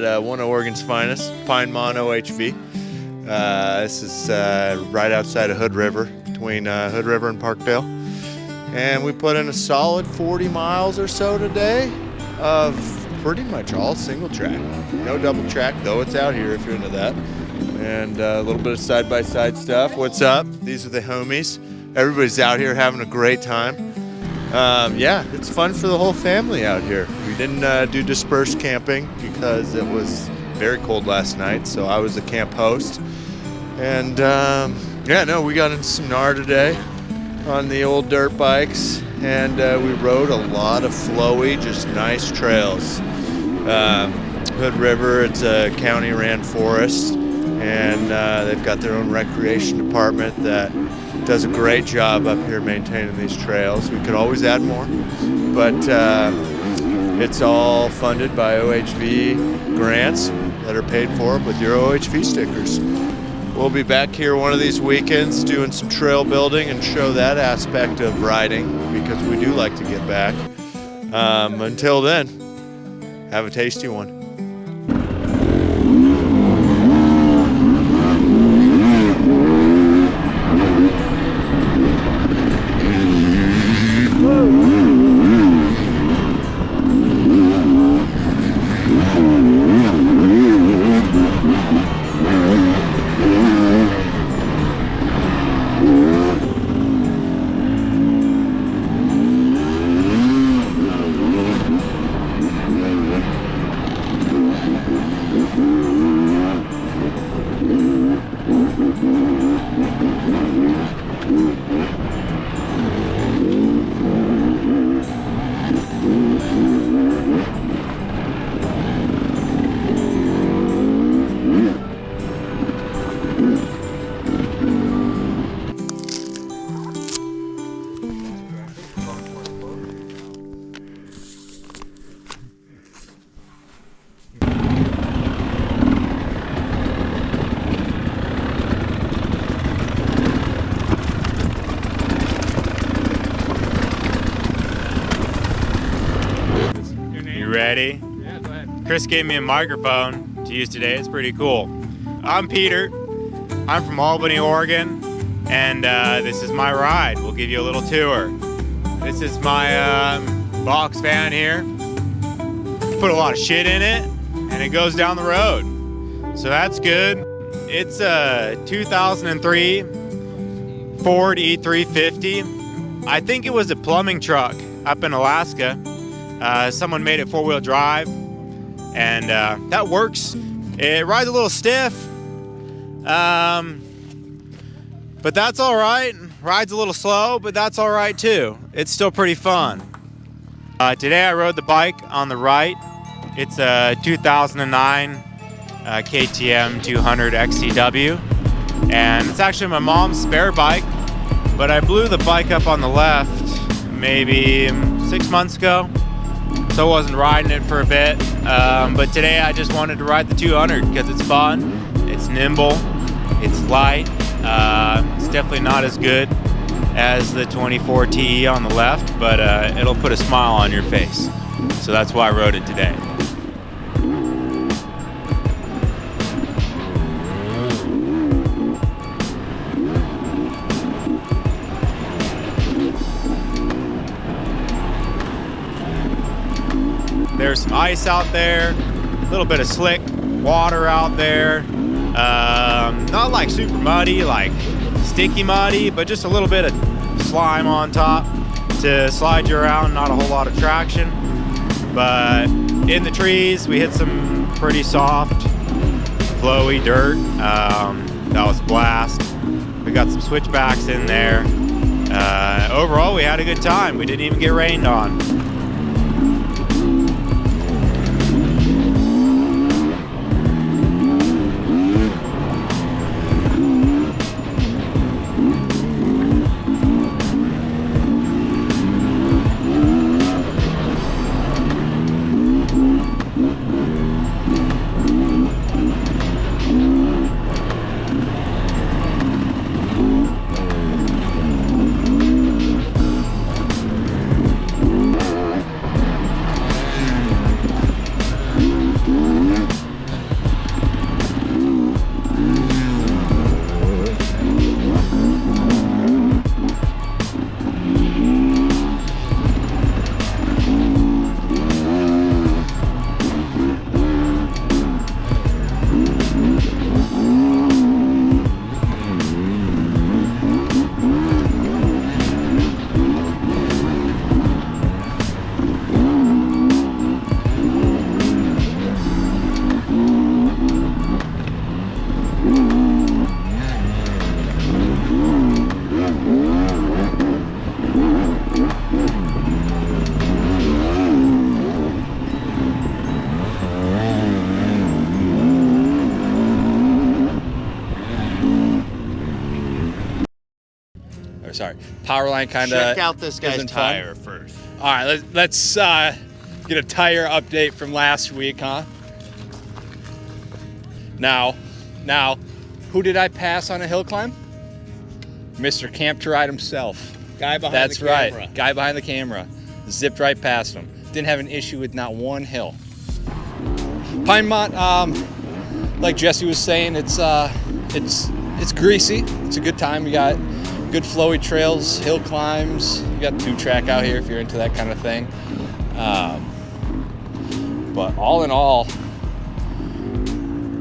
at one of Oregon's finest, Pinemont OHV. This is right outside of Hood River, between Hood River and Parkdale. And we put in a solid 40 miles or so today of pretty much all single track. No double track, though it's out here if you're into that. And a little bit of side-by-side stuff. What's up? These are the homies. Everybody's out here having a great time. Yeah, it's fun for the whole family out here. We didn't do dispersed camping because it was very cold last night, so I was the camp host. And yeah, no, we got into some gnar today on the old dirt bikes, and we rode a lot of flowy, just nice trails. Hood River, it's a county-ran forest, and they've got their own recreation department that does a great job up here maintaining these trails. We could always add more, but it's all funded by OHV grants that are paid for with your OHV stickers. We'll be back here one of these weekends doing some trail building and show that aspect of riding, because we do like to get back. Until then, have a tasty one. Ready? Yeah, go ahead. Chris gave me a microphone to use today. It's pretty cool. I'm Peter. I'm from Albany, Oregon, and this is my ride. We'll give you a little tour. This is my box van here. Put a lot of shit in it, and it goes down the road. So that's good. It's a 2003 Ford E350. I think it was a plumbing truck up in Alaska. Someone made it four-wheel drive, and that works. It rides a little stiff, but that's all right. Rides a little slow, but that's all right too. It's still pretty fun. Today I rode the bike on the right. It's a 2009 KTM 200 XCW, and it's actually my mom's spare bike, but I blew the bike up on the left maybe 6 months ago. So I wasn't riding it for a bit, but today I just wanted to ride the 200 because it's fun, it's nimble, it's light. It's definitely not as good as the 24 TE on the left, but it'll put a smile on your face. So that's why I rode it today. There's some ice out there, a little bit of slick water out there. Not like super muddy, like sticky muddy, but just a little bit of slime on top to slide you around, not a whole lot of traction. But in the trees, we hit some pretty soft, flowy dirt. That was a blast. We got some switchbacks in there. Overall, we had a good time. We didn't even get rained on. sorry. Power line kind of. Check out this guy's tire first. All right, let's get a tire update from last week, huh? Now, who did I pass on a hill climb? Mr. Camp to Ride himself. Guy behind That's the camera. right. Guy behind the camera. Zipped right past him. Didn't have an issue with not one hill. Pinemont, like Jesse was saying, it's greasy. It's a good time. You got good flowy trails, hill climbs. You got 2-track out here if you're into that kind of thing. But all in all,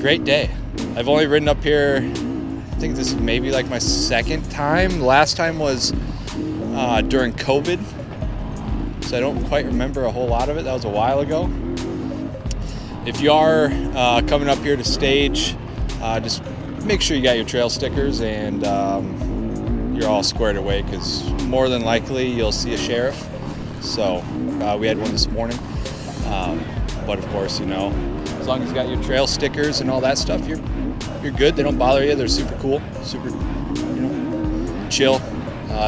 great day. I've only ridden up here, I think this is maybe like my second time. Last time was during COVID, so I don't quite remember a whole lot of it. That was a while ago. If you are coming up here to stage, just make sure you got your trail stickers and you're all squared away, because more than likely you'll see a sheriff. So we had one this morning. But of course, you know, as long as you got your trail stickers and all that stuff, you're good. They don't bother you. They're super cool, super, you know, chill.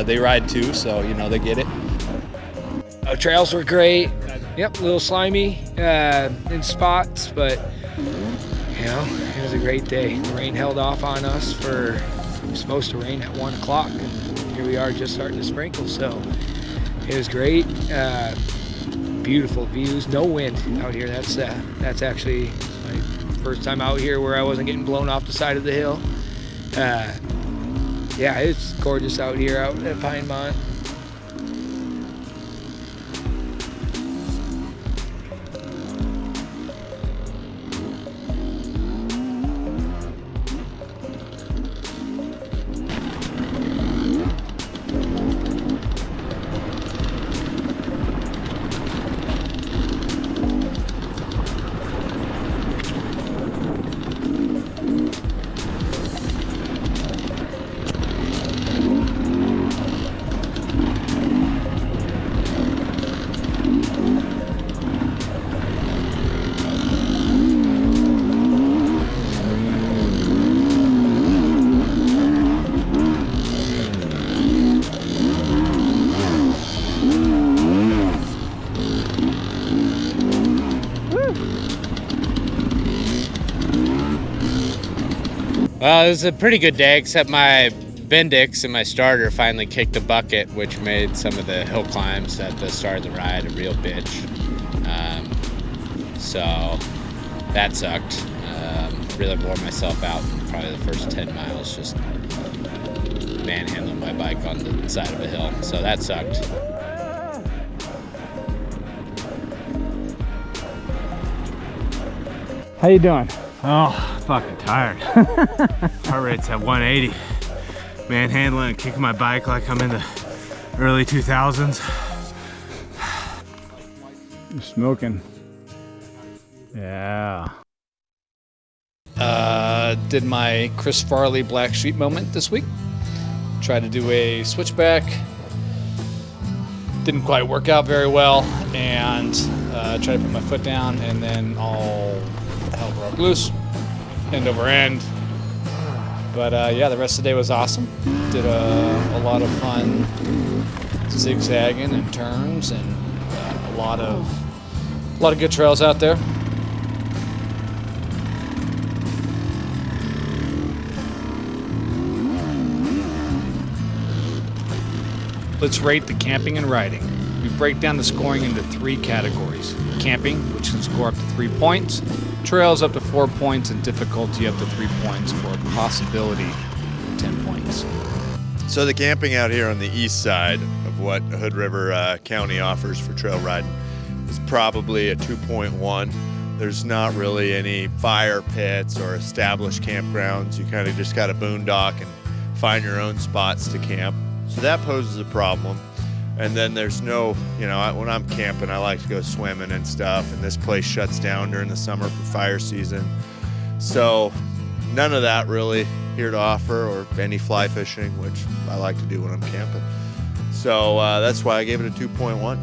They ride too, so you know they get it. Trails were great. Yep, a little slimy in spots, but you know, it was a great day. The rain held off on us it was supposed to rain at 1 o'clock, and here we are just starting to sprinkle, so it was great. Beautiful views, no wind out here. That's actually my first time out here where I wasn't getting blown off the side of the hill. Yeah, it's gorgeous out here out at Pinemont. Well, it was a pretty good day, except my Bendix and my starter finally kicked the bucket, which made some of the hill climbs at the start of the ride a real bitch. So that sucked. Really wore myself out in probably the first 10 miles, just manhandling my bike on the side of a hill. So that sucked. How you doing? Oh, fucking tired. Heart rate's at 180. Manhandling and kicking my bike like I'm in the early 2000s. You're smoking. Yeah. Did my Chris Farley Black Sheep moment this week. Tried to do a switchback. Didn't quite work out very well, and tried to put my foot down, and then all hell broke loose, end over end. But yeah, the rest of the day was awesome. Did a lot of fun zigzagging and turns, and a lot of good trails out there. Let's rate the camping and riding. We break down the scoring into 3 categories. Camping, which can score up to 3 points, trails up to 4 points, and difficulty up to 3 points for a possibility of 10 points. So the camping out here on the east side of what Hood River County offers for trail riding is probably a 2.1. There's not really any fire pits or established campgrounds. You kind of just got to boondock and find your own spots to camp. So that poses a problem. And then there's no, you know, when I'm camping, I like to go swimming and stuff, and this place shuts down during the summer for fire season. So none of that really here to offer, or any fly fishing, which I like to do when I'm camping. So that's why I gave it a 2.1.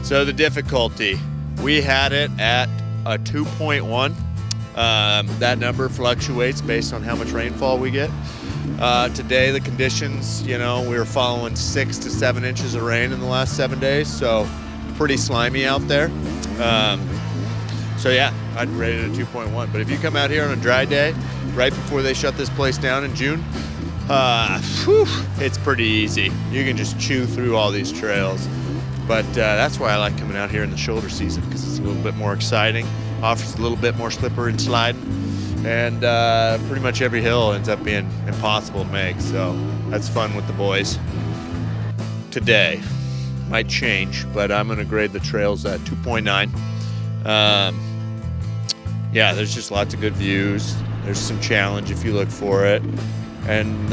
So the difficulty, we had it at a 2.1. That number fluctuates based on how much rainfall we get. Today, the conditions, we were following 6 to 7 inches of rain in the last 7 days, so pretty slimy out there. So yeah, I'd rate it a 2.1. But if you come out here on a dry day, right before they shut this place down in June, it's pretty easy. You can just chew through all these trails. But that's why I like coming out here in the shoulder season, because it's a little bit more exciting, offers a little bit more slippery and sliding, and pretty much every hill ends up being impossible to make. So that's fun with the boys. Today might change, but I'm going to grade the trails at 2.9. Yeah, there's just lots of good views. There's some challenge if you look for it. And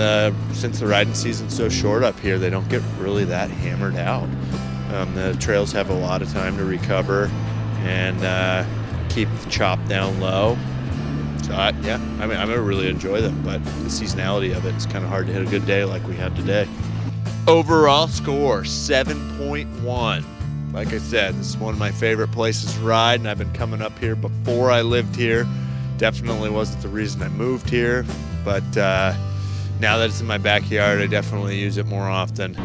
since the riding season's so short up here, they don't get really that hammered out. The trails have a lot of time to recover and keep the chop down low. So yeah, I mean, I really enjoy them, but the seasonality of it's kind of hard to hit a good day like we had today. Overall score, 7.1. Like I said, this is one of my favorite places to ride, and I've been coming up here before I lived here. Definitely wasn't the reason I moved here, but now that it's in my backyard, I definitely use it more often.